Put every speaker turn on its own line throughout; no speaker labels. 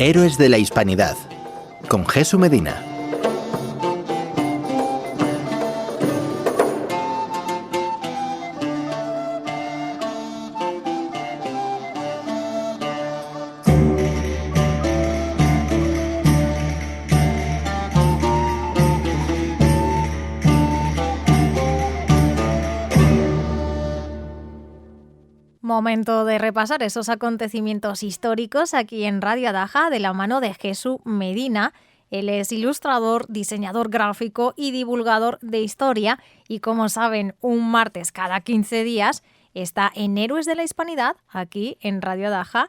Héroes de la Hispanidad, con Jesús Medina.
Momento de repasar esos acontecimientos históricos aquí en Radio Adaja de la mano de Jesús Medina. Él es ilustrador, diseñador gráfico y divulgador de historia y, como saben, un martes cada 15 días está en Héroes de la Hispanidad aquí en Radio Adaja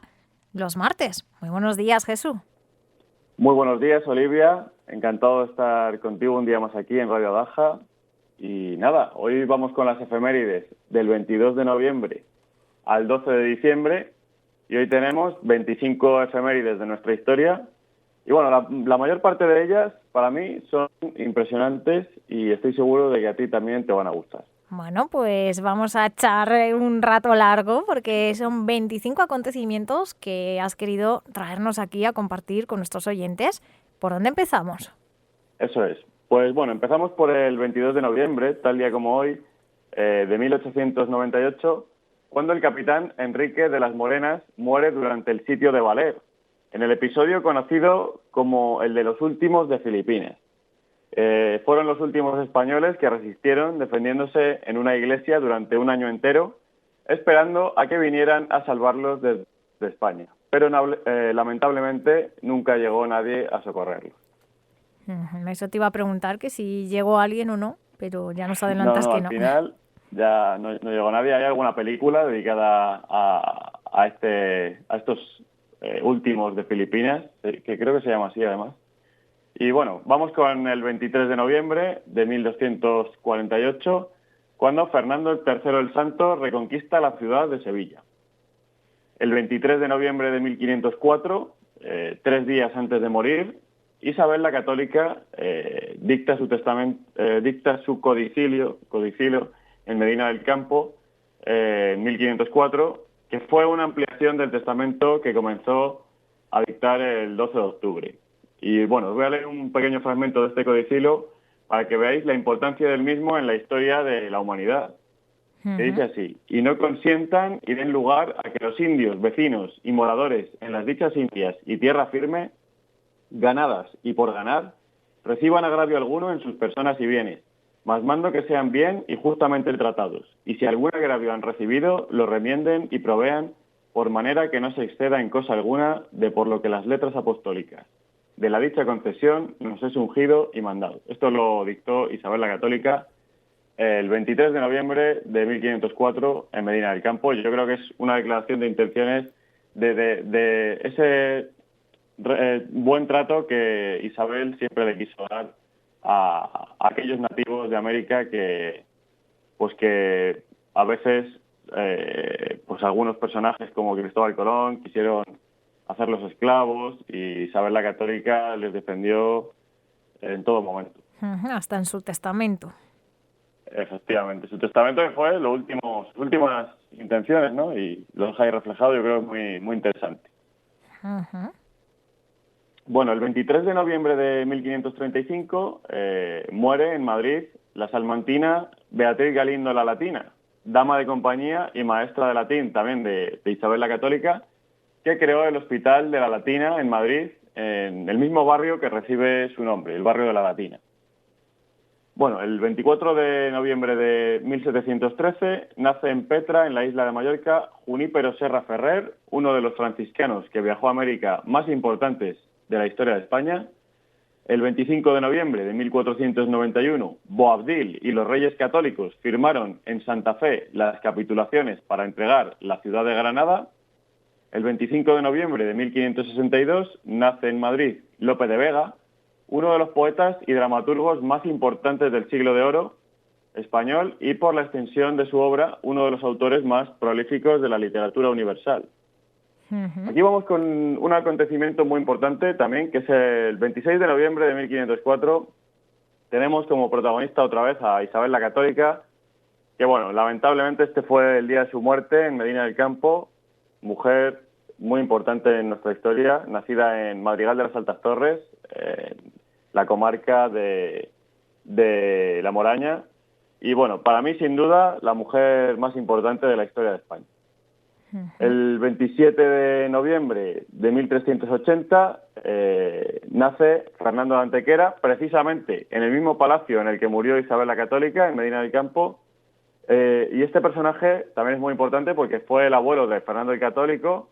los martes. Muy buenos días, Jesús.
Muy buenos días, Olivia. Encantado de estar contigo un día más aquí en Radio Adaja. Y nada, hoy vamos con las efemérides del 22 de noviembre al 12 de diciembre y hoy tenemos 25 efemérides de nuestra historia y bueno, la mayor parte de ellas para mí son impresionantes y estoy seguro de que a ti también te van a gustar.
Bueno, pues vamos a echar un rato largo porque son 25 acontecimientos que has querido traernos aquí a compartir con nuestros oyentes. ¿Por dónde empezamos?
Eso es. Pues bueno, empezamos por el 22 de noviembre, tal día como hoy, de 1898, cuando el capitán Enrique de las Morenas muere durante el sitio de Valer, en el episodio conocido como el de los últimos de Filipinas. Fueron los últimos españoles que resistieron defendiéndose en una iglesia durante un año entero, esperando a que vinieran a salvarlos de España. Pero lamentablemente nunca llegó nadie a socorrerlos.
Eso te iba a preguntar, que si llegó alguien o no, pero ya nos adelantas que no.
Al final ya no llegó nadie. Hay alguna película dedicada a estos últimos de Filipinas, que creo que se llama así además. Y bueno, vamos con el 23 de noviembre de 1248, cuando Fernando III el Santo reconquista la ciudad de Sevilla. El 23 de noviembre de 1504, 3 días antes de morir, Isabel la Católica dicta su codicilio en Medina del Campo en 1504, que fue una ampliación del testamento que comenzó a dictar el 12 de octubre. Y bueno, os voy a leer un pequeño fragmento de este codicilio para que veáis la importancia del mismo en la historia de la humanidad. Que dice así: y no consientan y den lugar a que los indios, vecinos y moradores en las dichas indias y tierra firme, ganadas y por ganar, reciban agravio alguno en sus personas y bienes, mas mando que sean bien y justamente tratados, y si algún agravio han recibido, lo remienden y provean, por manera que no se exceda en cosa alguna de por lo que las letras apostólicas de la dicha concesión nos es ungido y mandado. Esto lo dictó Isabel la Católica el 23 de noviembre de 1504 en Medina del Campo. Yo creo que es una declaración de intenciones de ese buen trato que Isabel siempre le quiso dar a aquellos nativos de América que a veces pues algunos personajes como Cristóbal Colón quisieron hacerlos esclavos y Isabel la Católica les defendió en todo momento.
Hasta en su testamento.
Efectivamente, su testamento fue sus últimas intenciones, ¿no? Y lo deja ahí reflejado, yo creo que es muy, muy interesante. Bueno, el 23 de noviembre de 1535 muere en Madrid la salmantina Beatriz Galindo la Latina, dama de compañía y maestra de latín también de Isabel la Católica, que creó el Hospital de la Latina en Madrid, en el mismo barrio que recibe su nombre, el barrio de la Latina. Bueno, el 24 de noviembre de 1713 nace en Petra, en la isla de Mallorca, Junípero Serra Ferrer, uno de los franciscanos que viajó a América más importantes de la historia de España. El 25 de noviembre de 1491, Boabdil y los Reyes Católicos firmaron en Santa Fe las capitulaciones para entregar la ciudad de Granada. El 25 de noviembre de 1562 nace en Madrid Lope de Vega, uno de los poetas y dramaturgos más importantes del siglo de oro español y, por la extensión de su obra, uno de los autores más prolíficos de la literatura universal. Aquí vamos con un acontecimiento muy importante también, que es el 26 de noviembre de 1504. Tenemos como protagonista otra vez a Isabel la Católica, que bueno, lamentablemente este fue el día de su muerte en Medina del Campo, mujer muy importante en nuestra historia, nacida en Madrigal de las Altas Torres, la comarca de La Moraña. Y bueno, para mí, sin duda, la mujer más importante de la historia de España. El 27 de noviembre de 1380 nace Fernando de Antequera, precisamente en el mismo palacio en el que murió Isabel la Católica, en Medina del Campo. Y este personaje también es muy importante porque fue el abuelo de Fernando el Católico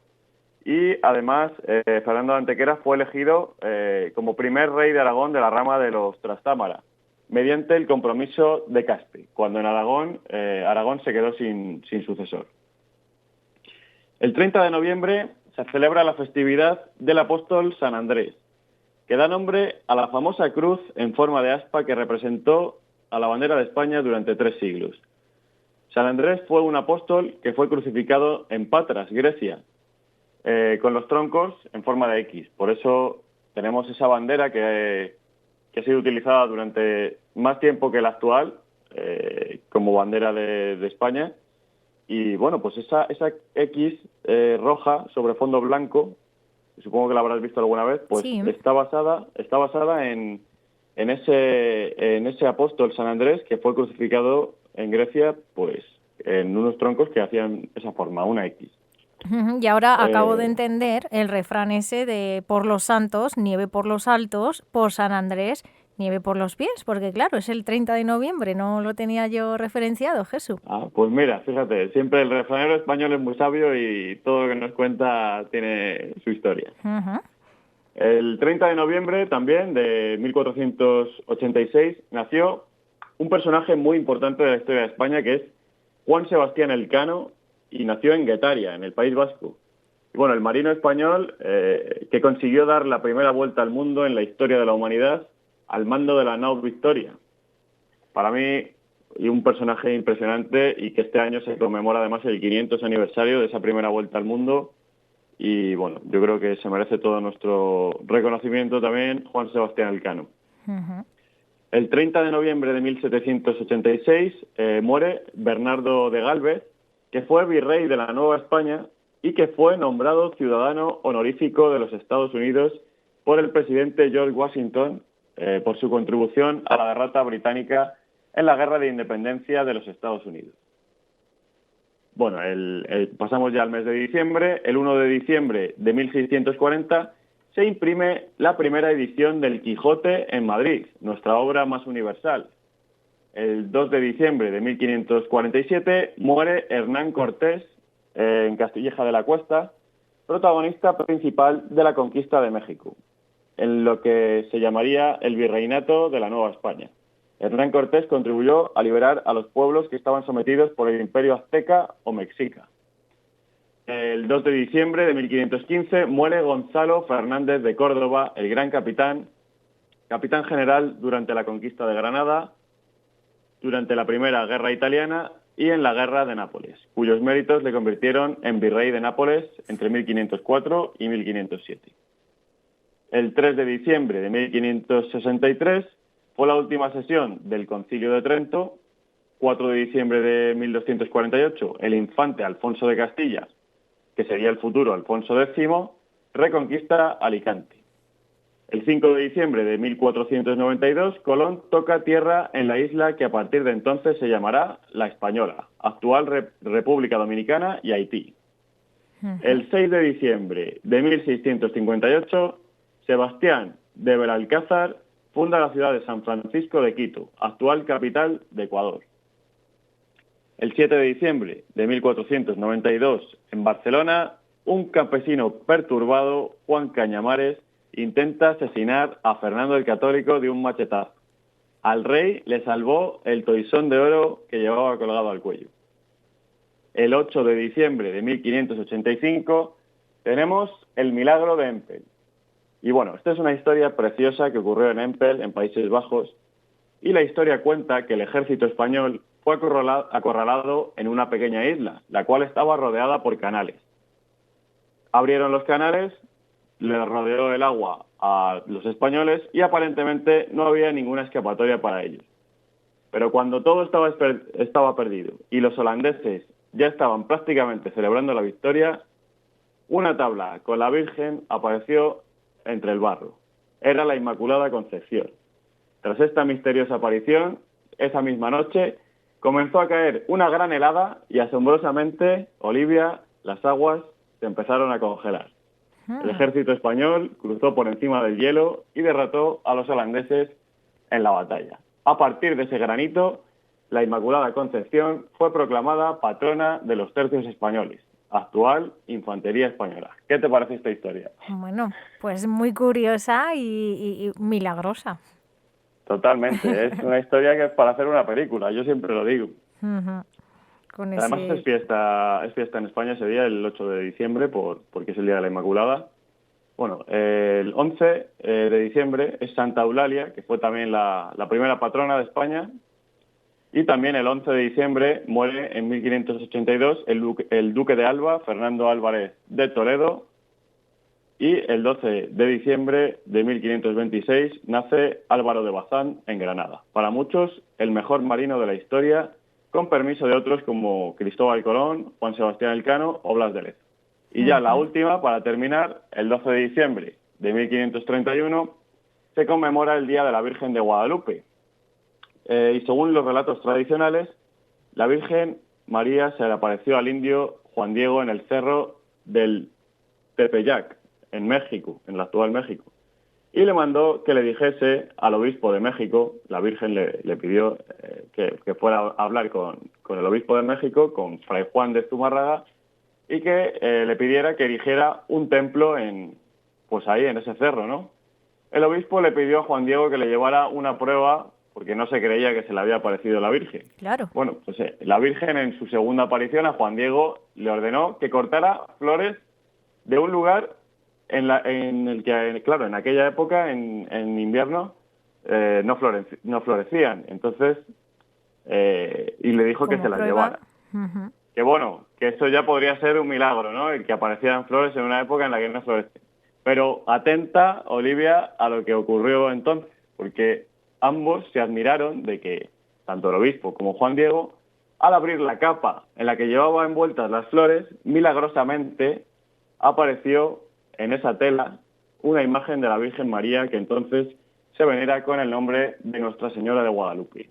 y además Fernando de Antequera fue elegido como primer rey de Aragón de la rama de los Trastámara, mediante el compromiso de Caspe, cuando en Aragón se quedó sin sucesor. El 30 de noviembre se celebra la festividad del apóstol San Andrés, que da nombre a la famosa cruz en forma de aspa que representó a la bandera de España durante 3 siglos. San Andrés fue un apóstol que fue crucificado en Patras, Grecia, con los troncos en forma de X. Por eso tenemos esa bandera que ha sido utilizada durante más tiempo que la actual como bandera de España. Y bueno, pues esa X roja sobre fondo blanco, supongo que la habrás visto alguna vez, pues
sí,
está basada en ese apóstol San Andrés que fue crucificado en Grecia, pues en unos troncos que hacían esa forma, una X.
Y ahora acabo de entender el refrán ese de por los santos, nieve por los altos, por San Andrés, nieve por los pies, porque claro, es el 30 de noviembre, no lo tenía yo referenciado, Jesús.
Pues mira, fíjate, siempre el refranero español es muy sabio y todo lo que nos cuenta tiene su historia. El 30 de noviembre también de 1486 nació un personaje muy importante de la historia de España, que es Juan Sebastián Elcano, y nació en Guetaria, en el País Vasco. Y bueno, el marino español que consiguió dar la primera vuelta al mundo en la historia de la humanidad al mando de la nao Victoria. Para mí, y un personaje impresionante, y que este año se conmemora además el 500 aniversario de esa primera vuelta al mundo. Y bueno, yo creo que se merece todo nuestro reconocimiento también Juan Sebastián Elcano. El 30 de noviembre de 1786 muere Bernardo de Gálvez, que fue virrey de la Nueva España y que fue nombrado ciudadano honorífico de los Estados Unidos por el presidente George Washington por su contribución a la derrota británica en la Guerra de Independencia de los Estados Unidos. Bueno, pasamos ya al mes de diciembre. El 1 de diciembre de 1640 se imprime la primera edición del Quijote en Madrid, nuestra obra más universal. El 2 de diciembre de 1547 muere Hernán Cortés en Castilleja de la Cuesta, protagonista principal de la conquista de México, en lo que se llamaría el Virreinato de la Nueva España. Hernán Cortés contribuyó a liberar a los pueblos que estaban sometidos por el Imperio Azteca o Mexica. El 2 de diciembre de 1515 muere Gonzalo Fernández de Córdoba, el gran capitán general durante la conquista de Granada, durante la Primera Guerra Italiana y en la Guerra de Nápoles, cuyos méritos le convirtieron en virrey de Nápoles entre 1504 y 1507. El 3 de diciembre de 1563 fue la última sesión del Concilio de Trento. 4 de diciembre de 1248, el infante Alfonso de Castilla, que sería el futuro Alfonso X, reconquista Alicante. El 5 de diciembre de 1492, Colón toca tierra en la isla que a partir de entonces se llamará La Española, actual República Dominicana y Haití. El 6 de diciembre de 1658, Sebastián de Belalcázar funda la ciudad de San Francisco de Quito, actual capital de Ecuador. El 7 de diciembre de 1492, en Barcelona, un campesino perturbado, Juan Cañamares, intenta asesinar a Fernando el Católico de un machetazo. Al rey le salvó el toisón de oro que llevaba colgado al cuello. El 8 de diciembre de 1585 tenemos el milagro de Empel. Y bueno, esta es una historia preciosa que ocurrió en Empel, en Países Bajos, y la historia cuenta que el ejército español fue acorralado en una pequeña isla, la cual estaba rodeada por canales. Abrieron los canales, le rodeó el agua a los españoles y aparentemente no había ninguna escapatoria para ellos. Pero cuando todo estaba perdido y los holandeses ya estaban prácticamente celebrando la victoria, una tabla con la Virgen apareció entre el barro. Era la Inmaculada Concepción. Tras esta misteriosa aparición, esa misma noche comenzó a caer una gran helada y asombrosamente, Olivia, las aguas se empezaron a congelar. El ejército español cruzó por encima del hielo y derrotó a los holandeses en la batalla. A partir de ese granito, la Inmaculada Concepción fue proclamada patrona de los tercios españoles, actual infantería española. ¿Qué te parece esta historia?
Bueno, pues muy curiosa y milagrosa.
Totalmente, es una historia que es para hacer una película, yo siempre lo digo.
Con
Además
ese...
es fiesta en España ese día, el 8 de diciembre, porque es el Día de la Inmaculada. Bueno, el 11 de diciembre es Santa Eulalia, que fue también la primera patrona de España. Y también el 11 de diciembre muere en 1582 el duque de Alba, Fernando Álvarez de Toledo. Y el 12 de diciembre de 1526 nace Álvaro de Bazán en Granada. Para muchos, el mejor marino de la historia, con permiso de otros como Cristóbal Colón, Juan Sebastián Elcano o Blas de Lezo. Y ya la última, para terminar, el 12 de diciembre de 1531 se conmemora el Día de la Virgen de Guadalupe. Y según los relatos tradicionales, la Virgen María se le apareció al indio Juan Diego en el cerro del Tepeyac, en México, en el actual México, y le mandó que le dijese al obispo de México. La Virgen le pidió que fuera a hablar con el obispo de México, con Fray Juan de Zumárraga, y que le pidiera que erigiera un templo pues ahí, en ese cerro, ¿no? El obispo le pidió a Juan Diego que le llevara una prueba, porque no se creía que se le había aparecido la Virgen.
Claro.
Bueno, pues la Virgen en su segunda aparición a Juan Diego le ordenó que cortara flores de un lugar en el que, claro, en aquella época, en invierno, no florecían. Entonces, y le dijo que
Como
se las
prueba.
llevara. Que bueno, que eso ya podría ser un milagro, ¿no? El que aparecieran flores en una época en la que no florecen. Pero atenta, Olivia, a lo que ocurrió entonces, porque ambos se admiraron de que tanto el obispo como Juan Diego, al abrir la capa en la que llevaba envueltas las flores, milagrosamente apareció en esa tela una imagen de la Virgen María, que entonces se venera con el nombre de Nuestra Señora de Guadalupe.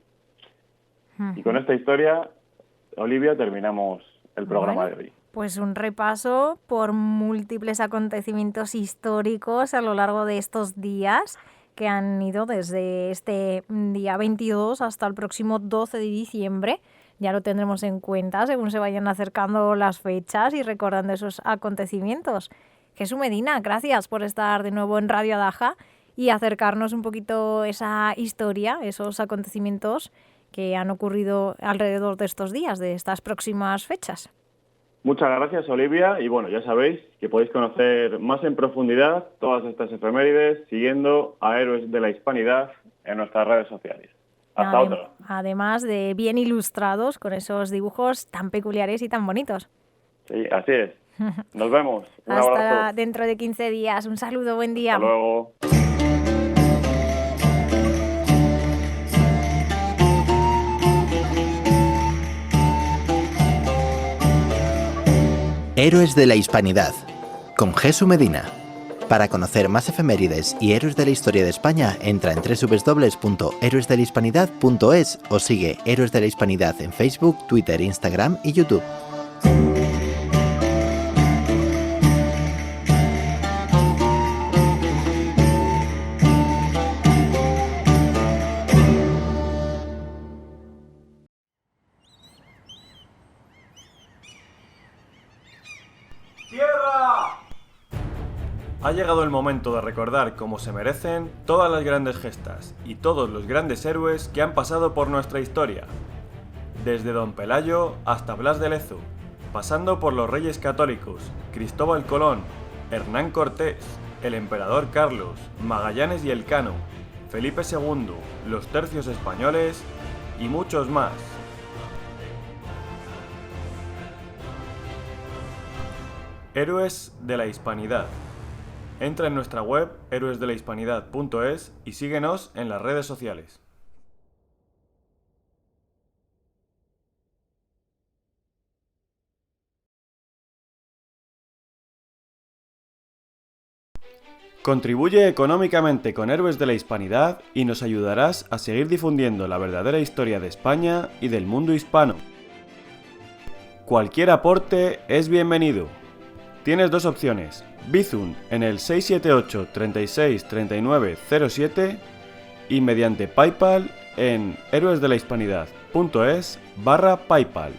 Y con esta historia, Olivia, terminamos el programa de hoy.
Pues un repaso por múltiples acontecimientos históricos a lo largo de estos días que han ido desde este día 22 hasta el próximo 12 de diciembre. Ya lo tendremos en cuenta según se vayan acercando las fechas y recordando esos acontecimientos. Jesús Medina, gracias por estar de nuevo en Radio Adaja y acercarnos un poquito esa historia, esos acontecimientos que han ocurrido alrededor de estos días, de estas próximas fechas.
Muchas gracias, Olivia, y bueno, ya sabéis que podéis conocer más en profundidad todas estas efemérides siguiendo a Héroes de la Hispanidad en nuestras redes sociales. Hasta otra.
Además de bien ilustrados con esos dibujos tan peculiares y tan bonitos.
Sí, así es. Nos vemos. Un abrazo.
Hasta dentro de 15 días. Un saludo, buen día.
Hasta luego.
Héroes de la Hispanidad, con Jesús Medina. Para conocer más efemérides y héroes de la historia de España, entra en www.héroesdelahispanidad.es o sigue Héroes de la Hispanidad en Facebook, Twitter, Instagram y YouTube.
Ha llegado el momento de recordar como se merecen todas las grandes gestas y todos los grandes héroes que han pasado por nuestra historia. Desde Don Pelayo hasta Blas de Lezo, pasando por los Reyes Católicos, Cristóbal Colón, Hernán Cortés, el Emperador Carlos, Magallanes y Elcano, Felipe II, los tercios españoles y muchos más. Héroes de la Hispanidad. Entra en nuestra web héroesdelahispanidad.es y síguenos en las redes sociales. Contribuye económicamente con Héroes de la Hispanidad y nos ayudarás a seguir difundiendo la verdadera historia de España y del mundo hispano. Cualquier aporte es bienvenido. Tienes dos opciones: Bizum en el 678 36 39 07 y mediante PayPal en héroesdelahispanidad.es/PayPal.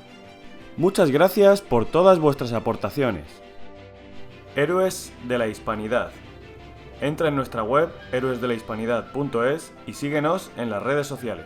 Muchas gracias por todas vuestras aportaciones. Héroes de la Hispanidad. Entra en nuestra web héroesdelahispanidad.es y síguenos en las redes sociales.